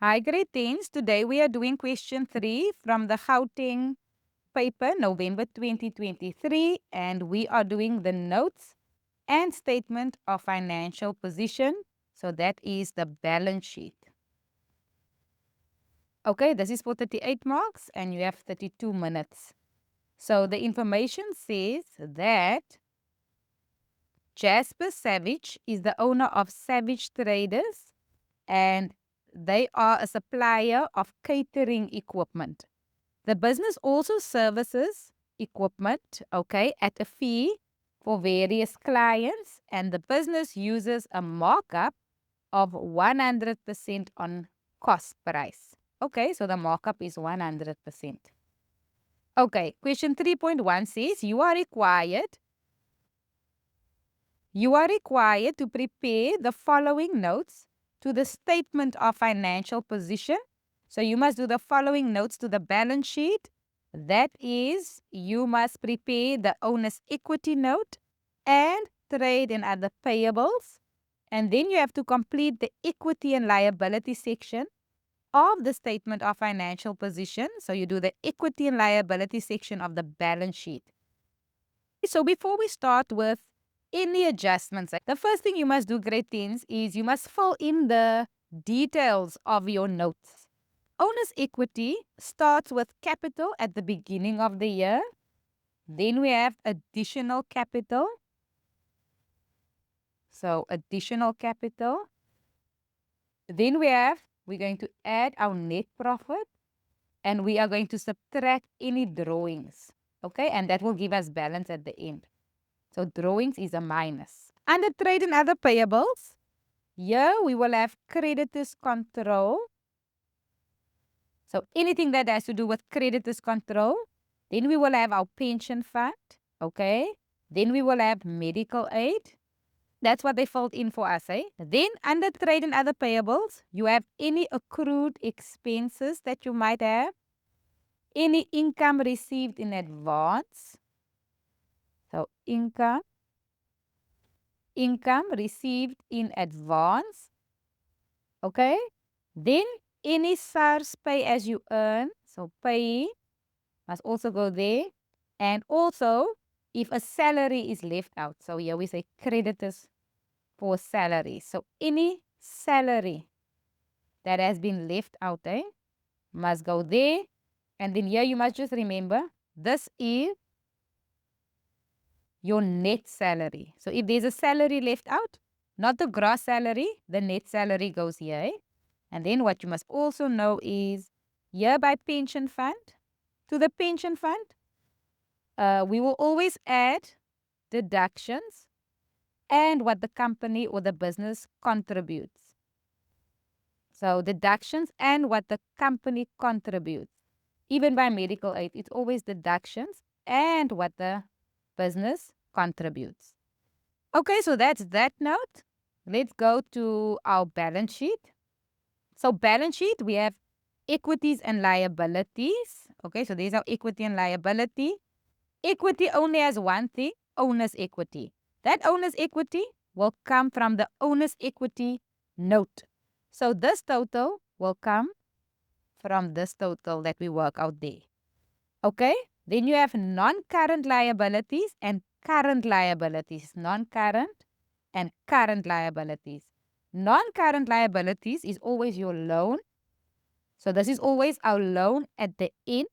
Hi, grade 10s. Today we are doing question 3 from the Gauteng paper, November 2023, and we are doing the notes and statement of financial position. So that is the balance sheet. Okay, this is for 38 marks and you have 32 minutes. So the information says that Jasper Savage is the owner of Savage Traders and they are a supplier of catering equipment. The business also services equipment, okay, at a fee for various clients, and the business uses a markup of 100% on cost price. Okay, so the markup is 100%. Okay, question 3.1 says you are required to prepare the following notes to the statement of financial position. So you must do the following notes to the balance sheet. That is, you must prepare the owner's equity note and trade and other payables. And then you have to complete the equity and liability section of the statement of financial position. So you do the equity and liability section of the balance sheet. So before we start with any adjustments, the first thing you must do, grade 10s, is you must fill in the details of your notes. Owner's equity starts with capital at the beginning of the year. Then we have additional capital. So additional capital. Then we're going to add our net profit and we are going to subtract any drawings. Okay, and that will give us balance at the end. So drawings is a minus. Under trade and other payables, here we will have creditors control. So anything that has to do with creditors control. Then we will have our pension fund. Okay. Then we will have medical aid. That's what they filled in for us, eh? Then under trade and other payables, you have any accrued expenses that you might have. Any income received in advance. So income received in advance. Okay. Then any SARS pay as you earn. So pay must also go there. And also if a salary is left out. So here we say creditors for salary. So any salary that has been left out must go there. And then here you must just remember this is your net salary. So if there's a salary left out, not the gross salary, the net salary goes here. And then what you must also know is here by pension fund, to the pension fund, we will always add deductions and what the company or the business contributes. So deductions and what the company contributes. Even by medical aid, it's always deductions and what the business contributes. Okay, so that's that note. Let's go to our balance sheet. So balance sheet, we have equities and liabilities. Okay, so there's our equity and liability. Equity only has one thing, owner's equity. That owner's equity will come from the owner's equity note. So this total will come from this total that we work out there. Okay, then you have non-current liabilities and current liabilities. Non-current and current liabilities. Non-current liabilities is always your loan. So this is always our loan at the end.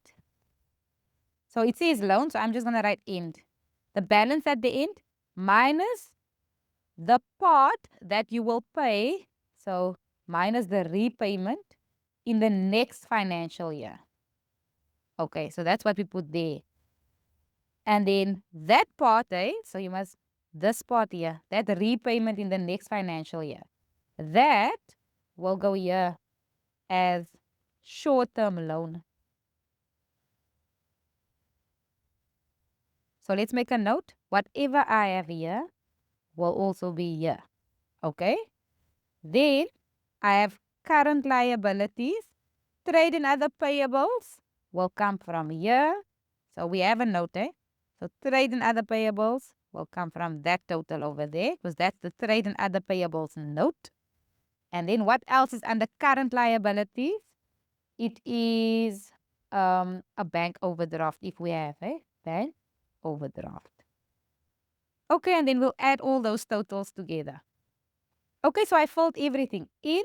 So it says loan, so I'm just going to write end. The balance at the end minus the part that you will pay. So minus the repayment in the next financial year. Okay, so that's what we put there. And then that part, so you must, this part here, that repayment in the next financial year, that will go here as short-term loan. So let's make a note. Whatever I have here will also be here. Okay? Then I have current liabilities. Trade and other payables will come from here. So we have a note, So trade and other payables will come from that total over there because that's the trade and other payables note. And then what else is under current liabilities? It is a bank overdraft if we have a bank overdraft. Okay, and then we'll add all those totals together. Okay, so I filled everything in.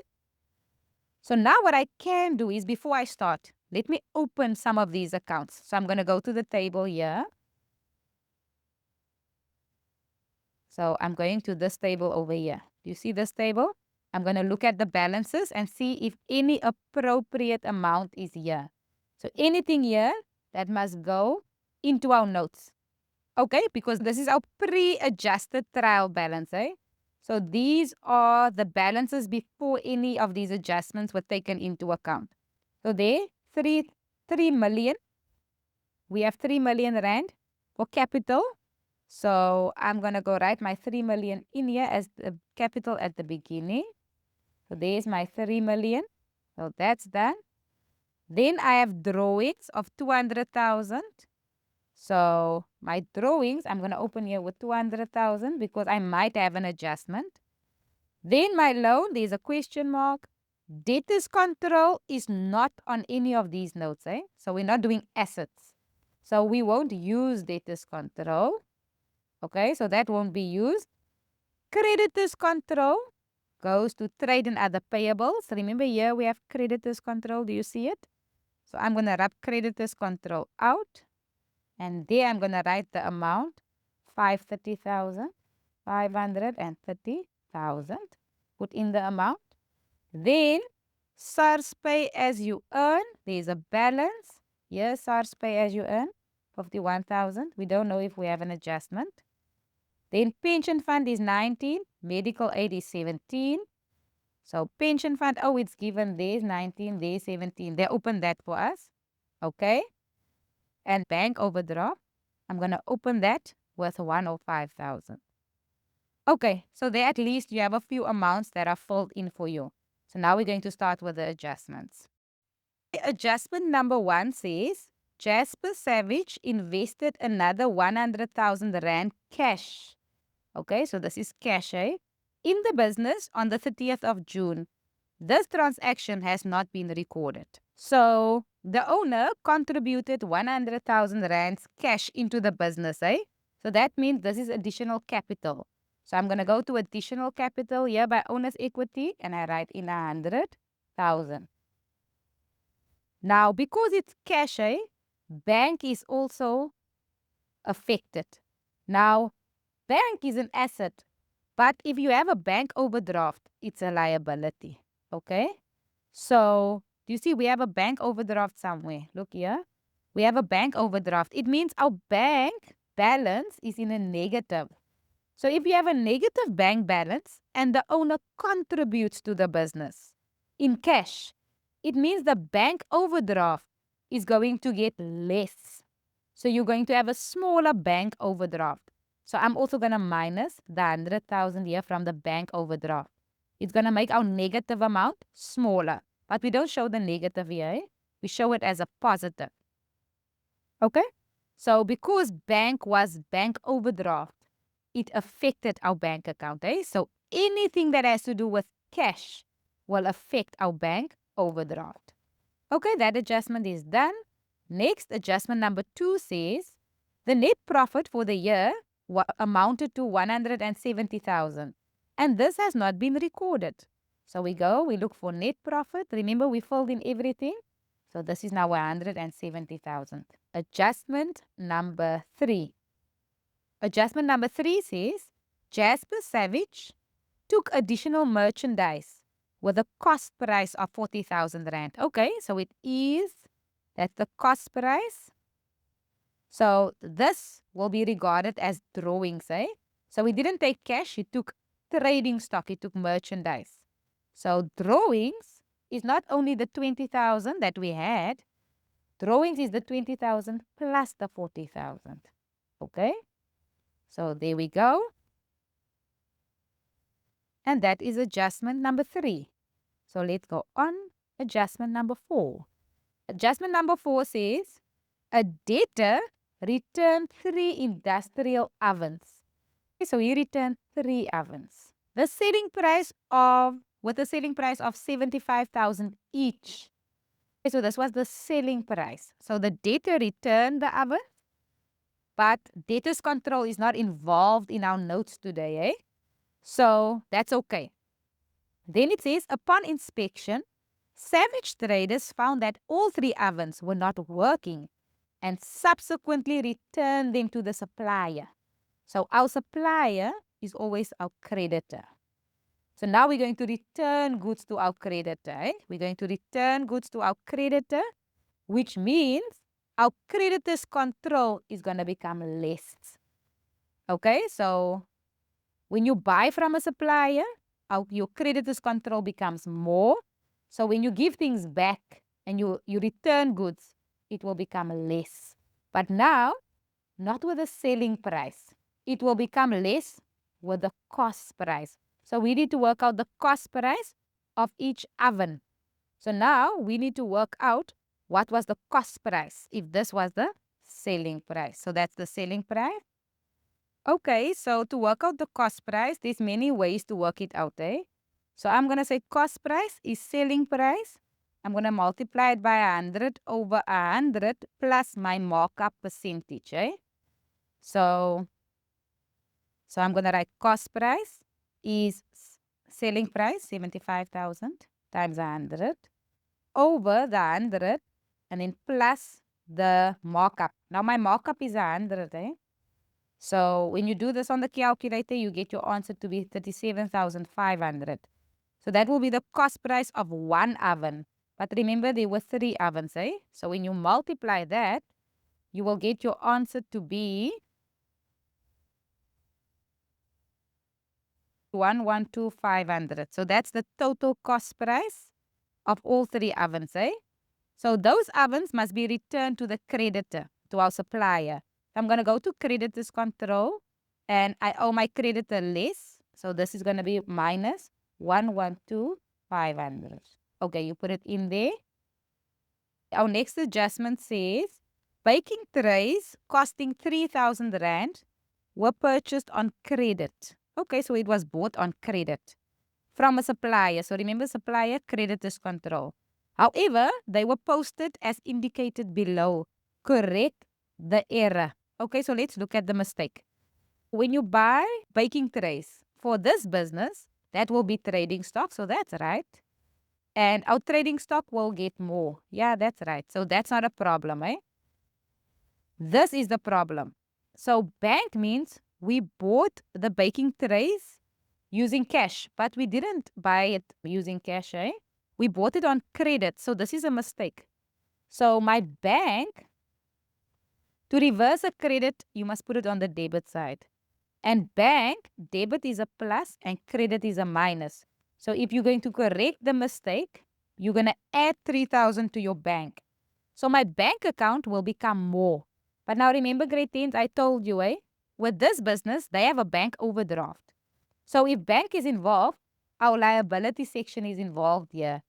So now what I can do is, before I start, let me open some of these accounts. So I'm going to go to the table here. So I'm going to this table over here. Do you see this table? I'm going to look at the balances and see if any appropriate amount is here. So anything here that must go into our notes. Okay, because this is our pre-adjusted trial balance, eh? So these are the balances before any of these adjustments were taken into account. So there, 3 million. We have 3 million rand for capital. So I'm going to go write my 3 million in here as the capital at the beginning. So there's my 3 million. So that's done. Then I have drawings of 200,000. So my drawings, I'm going to open here with 200,000 because I might have an adjustment. Then my loan, there's a question mark. Debtors control is not on any of these notes, eh? So we're not doing assets. So we won't use debtors control. Okay, so that won't be used. Creditors control goes to trade and other payables. Remember here we have creditors control. Do you see it? So I'm going to rub creditors control out. And there I'm going to write the amount, 530,000, 530,000. Put in the amount. Then SARS pay as you earn. There's a balance. Here, SARS pay as you earn, 51,000. We don't know if we have an adjustment. Then pension fund is 19. Medical aid is 17. So pension fund, oh, it's given there's 19, there's 17. They open that for us. Okay. And bank overdraft, I'm going to open that with 105,000. Okay, so there at least you have a few amounts that are filled in for you. So now we're going to start with the adjustments. Adjustment number 1 says, Jasper Savage invested another 100,000 Rand cash. Okay, so this is cash, eh? In the business on the 30th of June. This transaction has not been recorded. So the owner contributed 100,000 rands cash into the business, eh? So that means this is additional capital. So I'm going to go to additional capital here by owner's equity and I write in 100,000. Now, because it's cash, eh? Bank is also affected. Now, bank is an asset, but if you have a bank overdraft, it's a liability. Okay? So, do you see we have a bank overdraft somewhere? Look here. We have a bank overdraft. It means our bank balance is in a negative. So, if you have a negative bank balance and the owner contributes to the business in cash, it means the bank overdraft is going to get less. So, you're going to have a smaller bank overdraft. So, I'm also going to minus the 100,000 here from the bank overdraft. It's going to make our negative amount smaller. But we don't show the negative here. Eh? We show it as a positive. Okay? So because bank was bank overdraft, it affected our bank account. Eh? So anything that has to do with cash will affect our bank overdraft. Okay, that adjustment is done. Next, adjustment number 2 says the net profit for the year amounted to 170,000. And this has not been recorded. So we look for net profit. Remember, we filled in everything. So this is now 170,000. Adjustment number 3. Adjustment number 3 says Jasper Savage took additional merchandise with a cost price of 40,000 Rand. Okay, so that's the cost price. So this will be regarded as drawings, eh? So he didn't take cash, he took trading stock, he took merchandise. So drawings is not only the 20,000 that we had, drawings is the 20,000 plus the 40,000. Okay? So there we go. And that is adjustment number 3. So let's go on. Adjustment number 4. Adjustment number 4 says a debtor returned 3 industrial ovens. So he returned 3 ovens. The selling price of with a selling price of 75,000 each. Okay, so this was the selling price. So the debtor returned the oven, but debtor's control is not involved in our notes today, eh? So that's okay. Then it says, upon inspection, Savage Traders found that all three ovens were not working and subsequently returned them to the supplier. So our supplier is always our creditor. So now we're going to return goods to our creditor. Eh? We're going to return goods to our creditor, which means our creditor's control is going to become less. Okay, so when you buy from a supplier, your creditor's control becomes more. So when you give things back and you return goods, it will become less. But now, not with the selling price. It will become less with the cost price. So we need to work out the cost price of each oven. So now we need to work out what was the cost price if this was the selling price. So that's the selling price. Okay, so to work out the cost price, there's many ways to work it out, eh? So I'm going to say cost price is selling price. I'm going to multiply it by 100 over 100 plus my markup percentage, eh? So I'm going to write cost price is selling price, 75,000 times 100 over the 100 and then plus the markup. Now my markup is 100, eh? So when you do this on the calculator, you get your answer to be 37,500. So that will be the cost price of one oven. But remember, there were 3 ovens, eh? So when you multiply that, you will get your answer to be 112,500. So that's the total cost price of all 3 ovens, eh? So those ovens must be returned to the creditor, to our supplier. I'm going to go to creditor's control and I owe my creditor less. So this is going to be minus 112,500. Okay, you put it in there. Our next adjustment says baking trays costing 3,000 Rand were purchased on credit. Okay, so it was bought on credit from a supplier. So remember, supplier, creditor's control. However, they were posted as indicated below. Correct the error. Okay, so let's look at the mistake. When you buy baking trays for this business, that will be trading stock. So that's right. And our trading stock will get more. Yeah, that's right. So that's not a problem, eh? This is the problem. So bank means we bought the baking trays using cash, but we didn't buy it using cash, eh? We bought it on credit. So this is a mistake. So my bank, to reverse a credit, you must put it on the debit side. And bank, debit is a plus and credit is a minus. So if you're going to correct the mistake, you're going to add 3,000 to your bank. So my bank account will become more. But now remember, grade 10, I told you, eh? With this business, they have a bank overdraft. So if bank is involved, our liability section is involved here.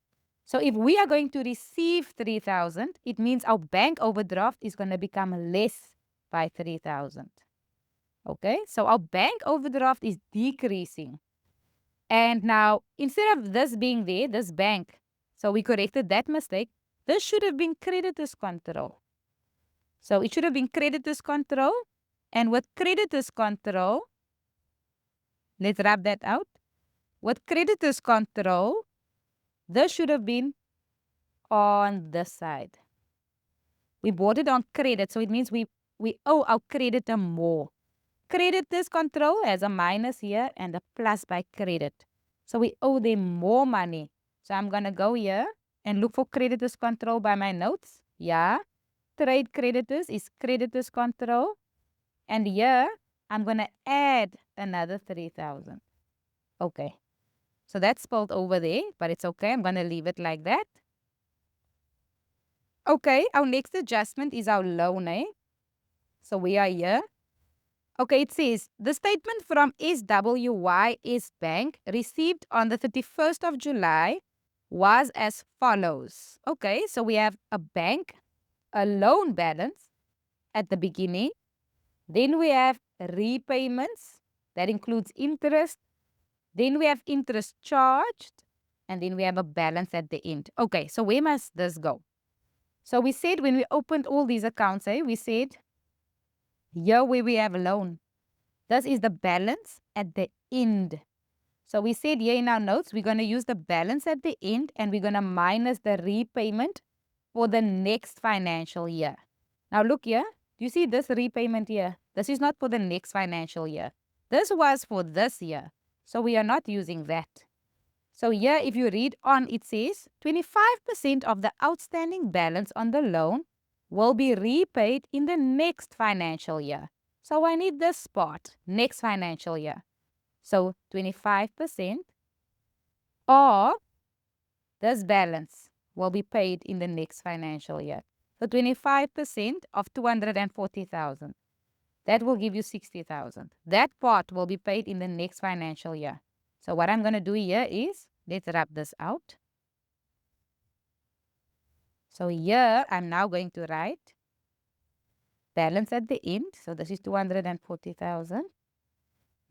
So if we are going to receive 3,000, it means our bank overdraft is going to become less by 3,000. Okay, so our bank overdraft is decreasing. And now, instead of this being there, this bank, so we corrected that mistake, this should have been creditor's control. So it should have been creditor's control. And with creditor's control, let's wrap that out. With creditor's control, this should have been on this side. We bought it on credit, so it means we owe our creditor more. Creditor's control has a minus here and a plus by credit. So we owe them more money. So I'm going to go here and look for creditor's control by my notes. Yeah. Trade creditors is creditor's control. And here, I'm going to add another 3,000. Okay. So that's spelled over there, but it's okay. I'm going to leave it like that. Okay, our next adjustment is our loan, eh? So we are here. Okay, it says, the statement from SWYS Bank received on the 31st of July was as follows. Okay, so we have a bank, a loan balance at the beginning. Then we have repayments. That includes interest. Then we have interest charged. and then we have a balance at the end. Okay, so where must this go? So we said when we opened all these accounts, we said here where we have a loan, this is the balance at the end. So we said here in our notes, we're going to use the balance at the end and we're going to minus the repayment for the next financial year. Now look here. Do you see this repayment here? This is not for the next financial year. This was for this year. So we are not using that. So here, if you read on, it says 25% of the outstanding balance on the loan will be repaid in the next financial year. So I need this part, next financial year. So 25% of this balance will be paid in the next financial year. So 25% of 240,000. That will give you 60,000. That part will be paid in the next financial year. So what I'm going to do here is, let's wrap this out. So here, I'm now going to write balance at the end. So this is 240,000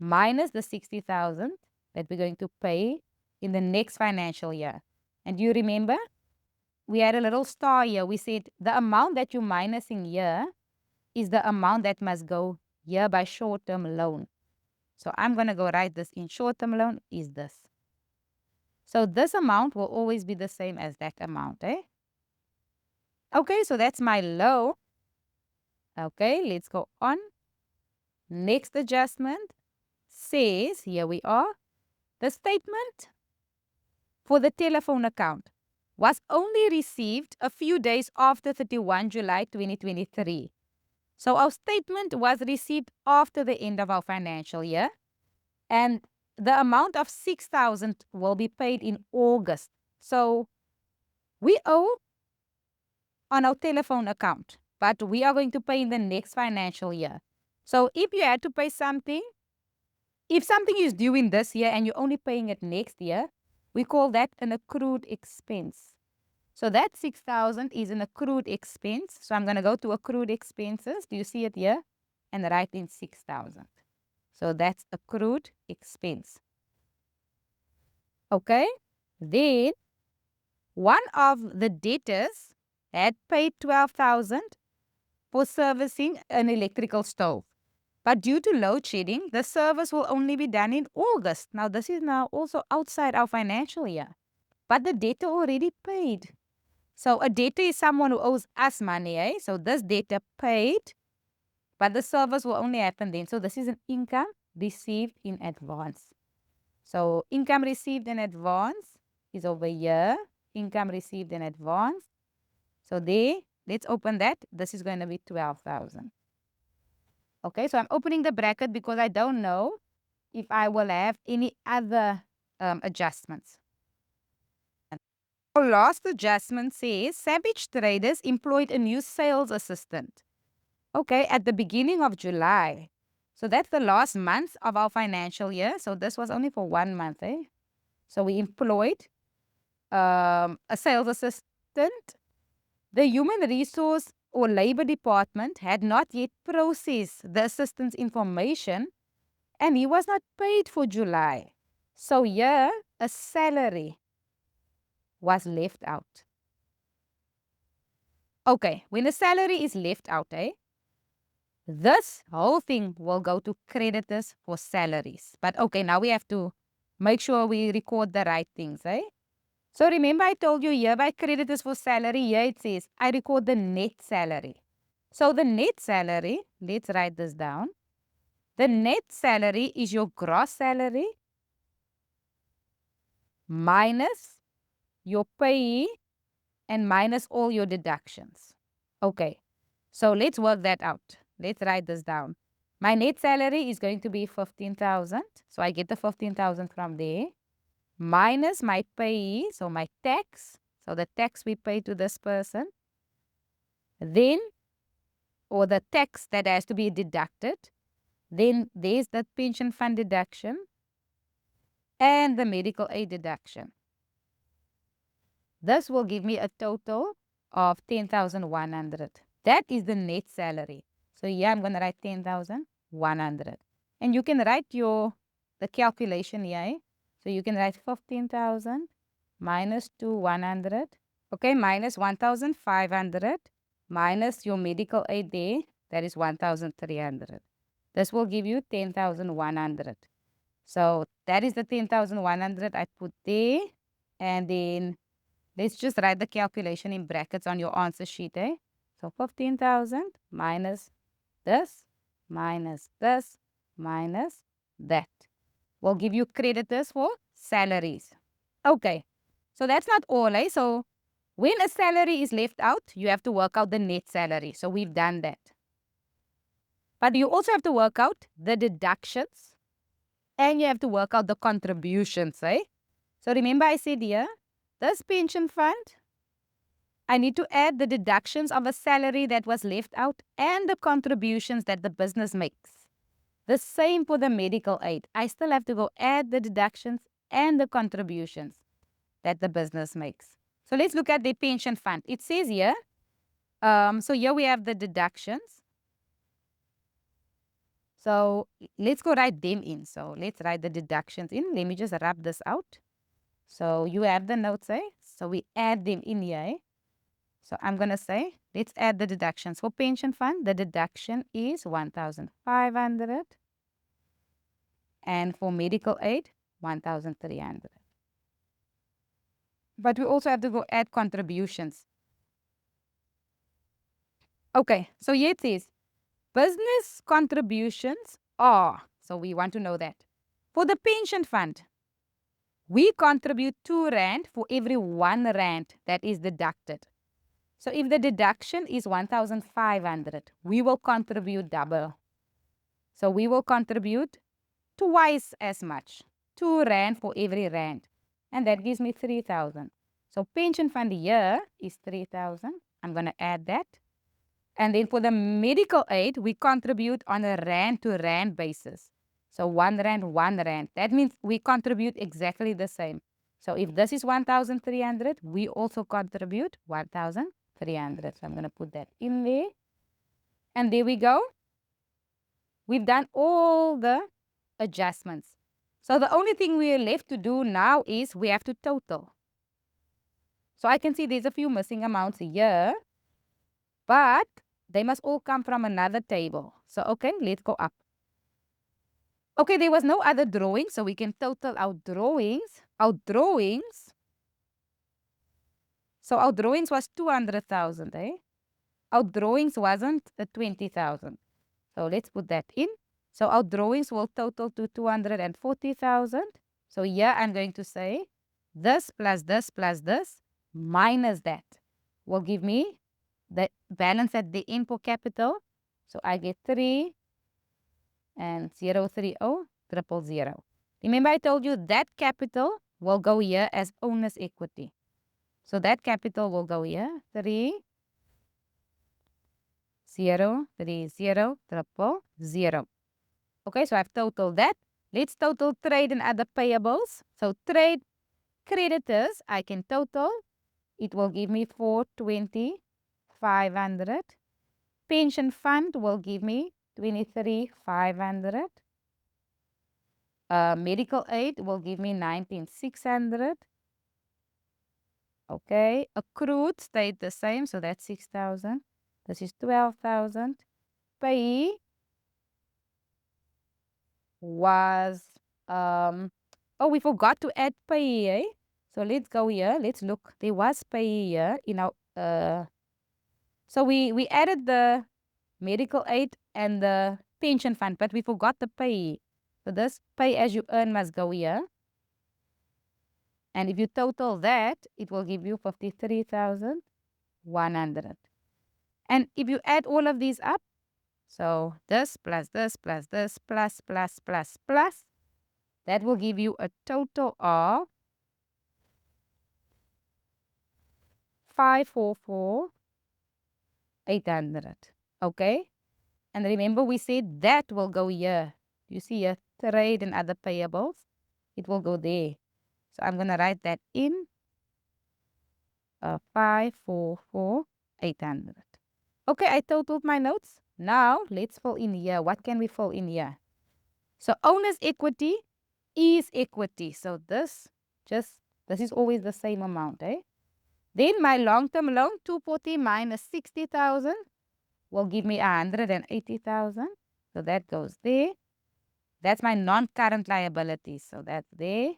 minus the 60,000 that we're going to pay in the next financial year. And you remember, we had a little star here. We said the amount that you're minusing here is the amount that must go here by short-term loan. So I'm going to go write this in short-term loan is this. So this amount will always be the same as that amount, Okay, so that's my loan. Okay, let's go on. Next adjustment says, here we are, the statement for the telephone account was only received a few days after 31 July 2023. So our statement was received after the end of our financial year, and the amount of 6,000 will be paid in August. So we owe on our telephone account, but we are going to pay in the next financial year. So if you had to pay something, if something is due in this year and you're only paying it next year, we call that an accrued expense. So that 6,000 is an accrued expense. So I'm going to go to accrued expenses. Do you see it here? And write in 6,000. So that's accrued expense. Okay. Then one of the debtors had paid 12,000 for servicing an electrical stove. But due to load shedding, the service will only be done in August. Now, this is now also outside our financial year. But the debtor already paid. So a debtor is someone who owes us money, So this debtor paid, but the service will only happen then. So this is an income received in advance. So income received in advance is over here. Income received in advance. So there, let's open that. This is going to be 12,000. Okay, so I'm opening the bracket because I don't know if I will have any other adjustments. Our last adjustment says Savage Traders employed a new sales assistant. Okay, at the beginning of July. So that's the last month of our financial year. So this was only for 1 month, So we employed a sales assistant. The human resource or labor department had not yet processed the assistant's information and he was not paid for July. So here, a salary was left out. Okay, when a salary is left out, this whole thing will go to creditors for salaries. But okay, now we have to make sure we record the right things, So remember I told you here by creditors for salary, here it says I record the net salary. So the net salary, let's write this down. The net salary is your gross salary minus your pay and minus all your deductions. Okay, so let's work that out. Let's write this down. My net salary is going to be 15,000. So I get the 15,000 from there. Minus my pay, so my tax. So the tax we pay to this person. Then, or the tax that has to be deducted. Then there's the pension fund deduction and the medical aid deduction. This will give me a total of 10,100. That is the net salary. So here I'm going to write 10,100. And you can write the calculation here. So you can write 15,000 minus 2,100. Okay, minus 1,500 minus your medical aid there, that is 1,300. This will give you 10,100. So that is the 10,100 I put there. And then let's just write the calculation in brackets on your answer sheet, eh? So 15,000 minus this, minus this, minus that will give you creditors for salaries. Okay, so that's not all, eh? So when a salary is left out, you have to work out the net salary. So we've done that. But you also have to work out the deductions and you have to work out the contributions, eh? So remember I said here, this pension fund, I need to add the deductions of a salary that was left out and the contributions that the business makes. The same for the medical aid. I still have to go add the deductions and the contributions that the business makes. So let's look at the pension fund. It says here, so here we have the deductions. So let's go write them in. So let's write the deductions in. Let me just rub this out. So you have the notes, eh? So we add them in here, eh? So I'm going to say, let's add the deductions. For pension fund, the deduction is 1,500. And for medical aid, 1,300. But we also have to go add contributions. Okay, so here it says, business contributions are, so we want to know that. For the pension fund, we contribute 2 rand for every 1 rand that is deducted. So if the deduction is 1,500, we will contribute double. So we will contribute twice as much, 2 rand for every rand. And that gives me 3,000. So pension fund here is 3,000. I'm going to add that. And then for the medical aid, we contribute on a rand to rand basis. So 1 rand, 1 rand. That means we contribute exactly the same. So if this is 1,300, we also contribute 1,300. So I'm going to put that in there. And there we go. We've done all the adjustments. So the only thing we're left to do now is we have to total. So I can see there's a few missing amounts here, but they must all come from another table. So, okay, let's go up. Okay, there was no other drawing, so we can total our drawings. So our drawings was 200,000, eh? Our drawings wasn't 20,000. So let's put that in. So our drawings will total to 240,000. So here I'm going to say this plus this plus this minus that will give me the balance at the end for capital. So I get 3 and 030 000. Remember I told you that capital will go here as owner's equity. So that capital will go here, 3 0 3 0 000. Okay, so I've totaled that. Let's total trade and other payables. So trade creditors, I can total. It will give me 420,500. Pension fund will give me 23,500. Medical aid will give me 19,600. Okay, accrued stayed the same, so that's 6,000. This is 12,000. Pay was we forgot to add pay, eh? So let's go here. Let's look. There was pay here in our so we added the medical aid and the pension fund, but we forgot the pay. So this pay as you earn must go here. And if you total that, it will give you 53,100. And if you add all of these up, so this plus this plus this plus plus plus plus, that will give you a total of 544,800. Okay? And remember we said that will go here. You see here, trade and other payables. It will go there. So I'm going to write that in 544,800. Okay, I totaled my notes. Now let's fill in here. What can we fill in here? So owner's equity is equity. So this just This is always the same amount, eh? Then my long-term loan, 240 minus 60,000 will give me 180,000. So that goes there. That's my non-current liabilities. So that's there.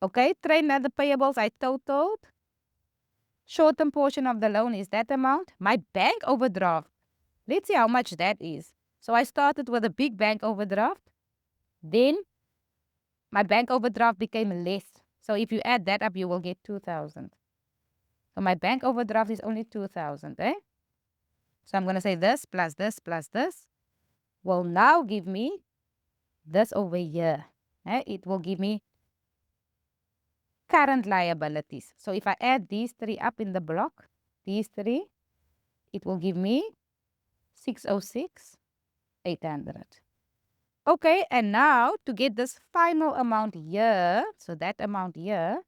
Okay, trade and other payables I totaled. Short-term portion of the loan is that amount. My bank overdraft. Let's see how much that is. So I started with a big bank overdraft. Then my bank overdraft became less. So if you add that up, you will get 2,000. So my bank overdraft is only 2,000, eh? So I'm going to say this plus this plus this will now give me this over here. Eh? It will give me current liabilities. So if I add these three up in the block, these three, it will give me 606, 800. Okay, and now to get this final amount here, so that amount here,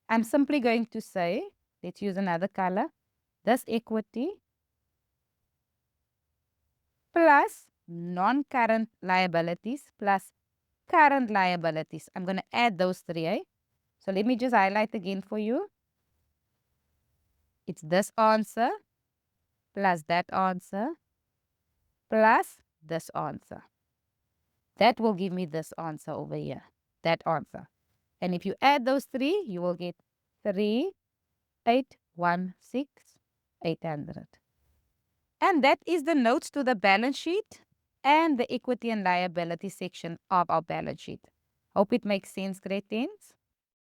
I'm simply going to say, let's use another color, this equity plus non-current liabilities plus current liabilities. I'm going to add those three, eh? So let me just highlight again for you. It's this answer plus that answer plus this answer. That will give me this answer over here, that answer. And if you add those three, you will get 3,816,800. And that is the notes to the balance sheet and the equity and liability section of our balance sheet. Hope it makes sense, grade 10s.